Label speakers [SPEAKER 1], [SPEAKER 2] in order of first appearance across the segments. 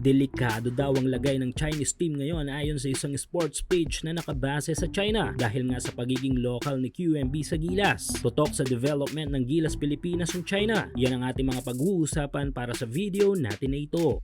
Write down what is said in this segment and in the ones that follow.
[SPEAKER 1] Delikado daw ang lagay ng Chinese team ngayon ayon sa isang sports page na nakabase sa China dahil nga sa pagiging local ni QMB sa Gilas. Tutok sa development ng Gilas Pilipinas ng China. Yan ang ating mga pag-uusapan para sa video natin na ito.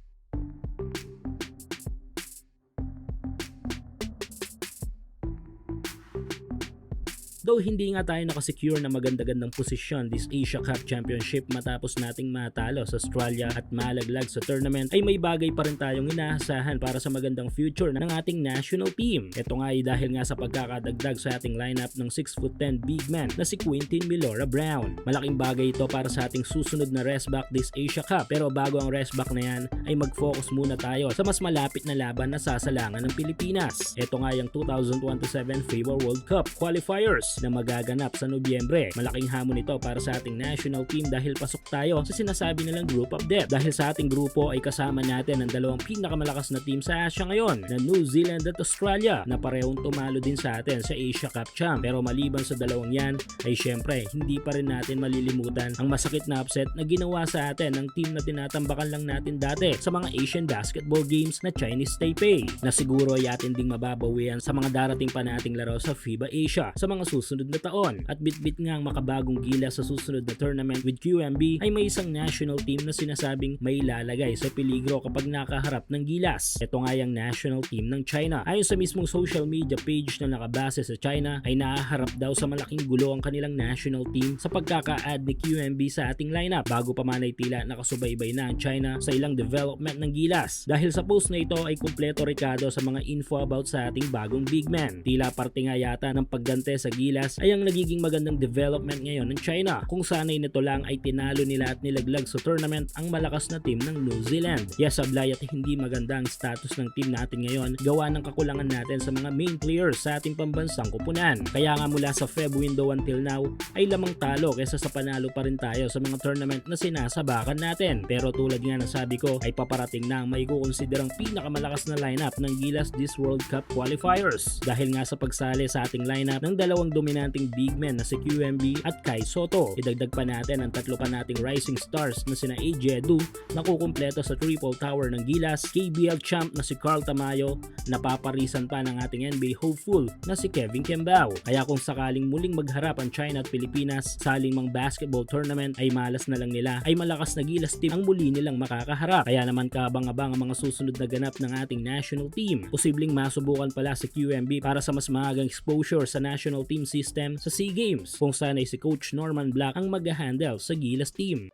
[SPEAKER 1] Though hindi nga tayo nakasecure na maganda-gandang posisyon this Asia Cup Championship matapos nating matalo sa Australia at malaglag sa tournament, ay may bagay pa rin tayong inaasahan para sa magandang future ng ating national team. Ito nga ay dahil nga sa pagkakadagdag sa ating lineup ng 6'10" big man na si Quintin Milora Brown. Malaking bagay ito para sa ating susunod na rest back this Asia Cup, pero bago ang rest back na yan ay mag-focus muna tayo sa mas malapit na laban na sasalangan ng Pilipinas. Ito nga yung 2027 FIBA World Cup qualifiers na magaganap sa Nobyembre. Malaking hamon ito para sa ating national team dahil pasok tayo sa sinasabi nilang group of death. Dahil sa ating grupo ay kasama natin ang dalawang pinakamalakas na team sa Asia ngayon na New Zealand at Australia na parehong tumalo din sa atin sa Asia Cup Champ. Pero maliban sa dalawang yan ay syempre hindi pa rin natin malilimutan ang masakit na upset na ginawa sa atin ng team na tinatambakan lang natin dati sa mga Asian Basketball Games na Chinese Taipei na siguro ay atin ding mababawian sa mga darating pa nating laro sa FIBA Asia sa mga susunod na taon. At bitbit nga ang makabagong Gilas sa susunod na tournament with QMB ay may isang national team na sinasabing may lalagay sa peligro kapag nakaharap ng Gilas. Ito nga yung national team ng China. Ayon sa mismong social media page na nakabase sa China ay nahaharap daw sa malaking gulo ang kanilang national team sa pagkaka-add ni QMB sa ating lineup bago pa man ay tila nakasubaybay na ang China sa ilang development ng Gilas. Dahil sa post na ito ay kumpleto rekado sa mga info about sa ating bagong big man. Tila parte nga yata ng paggante sa Gilas ay ang nagiging magandang development ngayon ng China, kung sanay nito lang ay tinalo nila at nilaglag sa tournament ang malakas na team ng New Zealand. Yes, sablay at hindi maganda ang status ng team natin ngayon gawa ng kakulangan natin sa mga main players sa ating pambansang kupunan. Kaya nga mula sa Feb window until now ay lamang talo kaysa sa panalo pa rin tayo sa mga tournament na sinasabakan natin. Pero tulad nga ng sabi ko ay paparating na ang may kukonsiderang pinakamalakas na lineup ng Gilas this World Cup qualifiers dahil nga sa pagsali sa ating lineup ng dalawang dominanting big men na si QMB at Kai Sotto. Idagdag pa natin ang tatlo pa nating rising stars na sina AJ Du na kukumpleto sa triple tower ng Gilas, KBL champ na si Carl Tamayo, napaparisan pa ng ating NBA hopeful na si Kevin Kembao. Kaya kung sakaling muling magharap ang China at Pilipinas sa alimang basketball tournament ay malas na lang nila ay malakas na Gilas team ang muli nilang makakaharap. Kaya naman kaabang-abang ang mga susunod na ganap ng ating national team. Posibleng masubukan pala si QMB para sa mas maagang exposure sa national team system sa SEA Games kung saan ay si Coach Norman Black ang mag-handle sa Gilas team.